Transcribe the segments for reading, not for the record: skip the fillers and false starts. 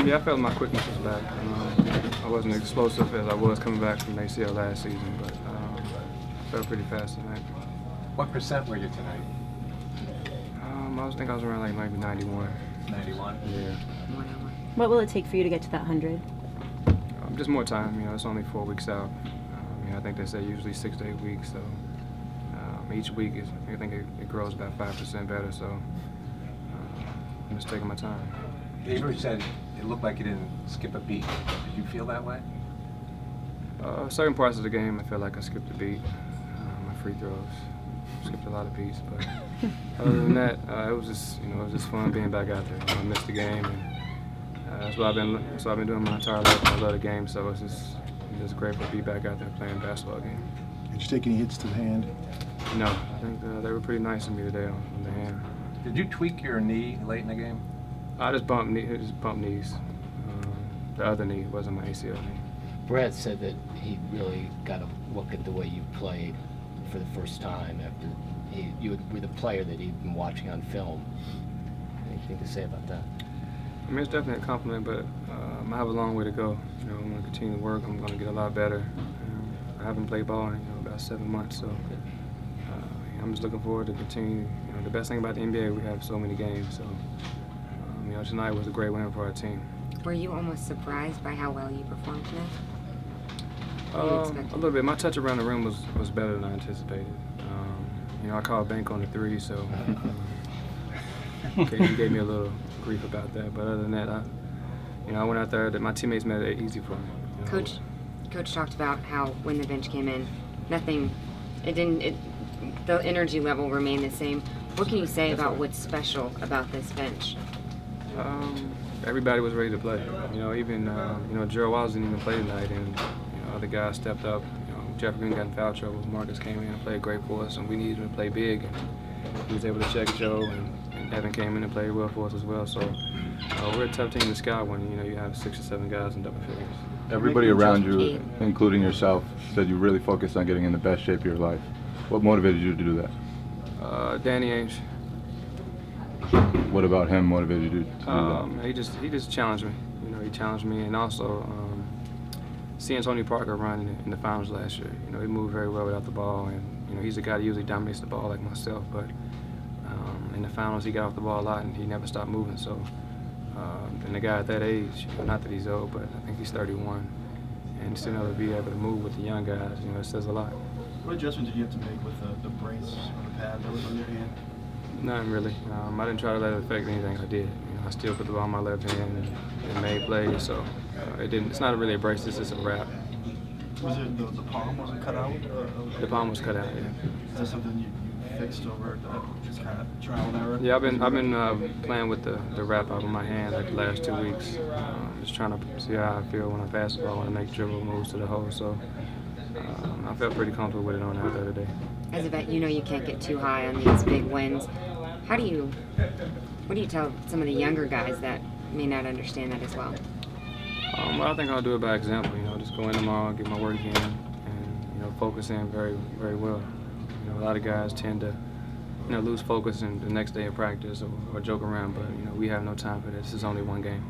Yeah, I felt my quickness was back. I wasn't as explosive as I was coming back from ACL last season, but I felt pretty fast tonight. What % were you tonight? I think I was around like maybe 91. 91? Yeah. What will it take for you to get to that 100? Just more time. You know, it's only 4 weeks out. I think they say usually 6 to 8 weeks, so each week I think it grows about 5% better. So I'm just taking my time. Avery said it looked like you didn't skip a beat. Did you feel that way? Certain parts of the game, I feel like I skipped a beat. My free throws, skipped a lot of beats, but other than that, it was just fun being back out there. I missed the game, and that's what I've been doing my entire life. I love the game, so it's just grateful to be back out there playing a basketball game. Did you take any hits to the hand? No, I think they were pretty nice to me today on the hand. Did you tweak your knee late in the game? I just bumped knees. The other knee wasn't my ACL knee. Brad said that he really got a look at the way you played for the first time after you were the player that he'd been watching on film. Anything to say about that? I mean, it's definitely a compliment, but I have a long way to go. You know, I'm going to continue to work. I'm going to get a lot better. I haven't played ball in about 7 months, so I'm just looking forward to continue. You know, the best thing about the NBA, we have so many games. So, you know, tonight was a great win for our team. Were you almost surprised by how well you performed tonight? A little bit. My touch around the rim was better than I anticipated. You know, I called bank on the 3, so he gave me a little grief about that. But other than that, I went out there. That my teammates made it easy for me. You know? Coach talked about how when the bench came in, the energy level remained the same. What can you say about what's special about this bench? Everybody was ready to play. You know, even Gerald Wiles didn't even play tonight, and other guys stepped up. You know, Jeff Green got in foul trouble. Marcus came in and played great for us, and we needed him to play big. And he was able to check Joe, and Evan came in and played well for us as well. So we're a tough team to scout when you have 6 or 7 guys in double figures. Everybody around you, including yourself, said you really focused on getting in the best shape of your life. What motivated you to do that? Danny Ainge. What about him motivated you to do that? He just challenged me. You know, he challenged me, and also seeing Tony Parker run in the finals last year. You know, he moved very well without the ball, and he's a guy that usually dominates the ball like myself. But in the finals, he got off the ball a lot, and he never stopped moving. So, and a guy at that age, not that he's old, but I think he's 31, and still able to be able to move with the young guys, it says a lot. What adjustment did you have to make with the brace or the pad that was on your hand? None really. I didn't try to let it affect anything I did. I still put the ball in my left hand and made plays, so it's not really a brace, it's just a wrap. Was it the palm wasn't cut out? The palm was cut out, yeah. Is that something you fixed over just kind of trial and error? Yeah, I've been playing with the wrap out of my hand like the last 2 weeks. Just trying to see how I feel when I pass the ball, when I make dribble moves to the hole. So I felt pretty comfortable with it on out there today. As a vet, you can't get too high on these big wins. What do you tell some of the younger guys that may not understand that as well? Well, I think I'll do it by example. Just go in tomorrow, get my work in, and focus in very, very well. A lot of guys tend to lose focus in the next day of practice or joke around, but we have no time for this. This is only one game.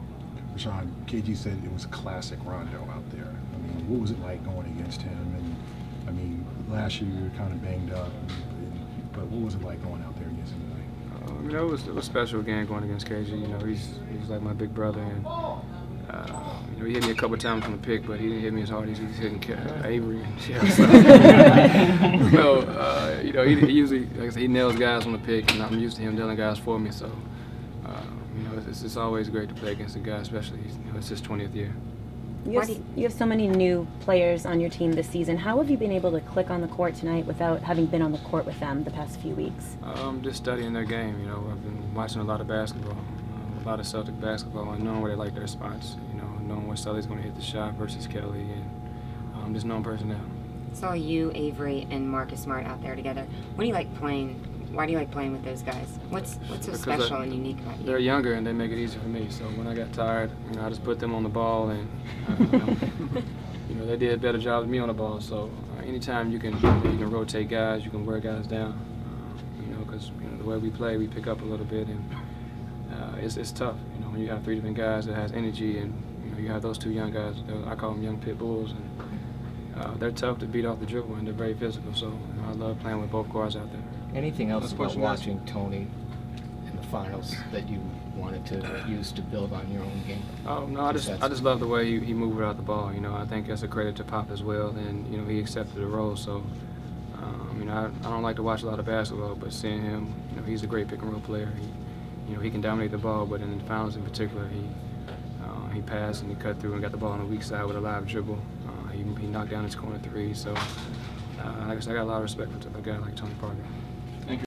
Rajon, KG said it was a classic Rondo out there. I mean, what was it like going against him? And I mean, last year you were kind of banged up, but what was it like going out there against him tonight? It was special again going against KG. He's like my big brother, and he hit me a couple of times from the pick, but he didn't hit me as hard as he's hitting Avery. He usually, like I said, he nails guys on the pick, and I'm used to him nailing guys for me. So, it's always great to play against a guy, especially it's his 20th year. You have so many new players on your team this season. How have you been able to click on the court tonight without having been on the court with them the past few weeks? Just studying their game. I've been watching a lot of basketball, a lot of Celtic basketball, and knowing where they like their spots. Knowing where Sully's going to hit the shot versus Kelly, and just knowing personnel. Saw you, Avery, and Marcus Smart out there together. What do you like playing? Why do you like playing with those guys? What's so special and unique about you? They're younger and they make it easy for me. So when I got tired, I just put them on the ball, and they did a better job than me on the ball. So anytime you can rotate guys, you can wear guys down. Because the way we play, we pick up a little bit, and it's tough. when you have 3 different guys that has energy, and you have those 2 young guys, I call them young pit bulls, and they're tough to beat off the dribble, and they're very physical. So I love playing with both guards out there. Anything else Last about question, guys. watching Tony in the finals that you wanted to use to build on your own game? Oh no, I just love the way he moved without the ball. I think that's a credit to Pop as well, and he accepted the role. So I don't like to watch a lot of basketball, but seeing him, he's a great pick and roll player. He can dominate the ball, but in the finals in particular, he passed and he cut through and got the ball on the weak side with a live dribble. He knocked down his corner 3. So like I said, I got a lot of respect for a guy like Tony Parker.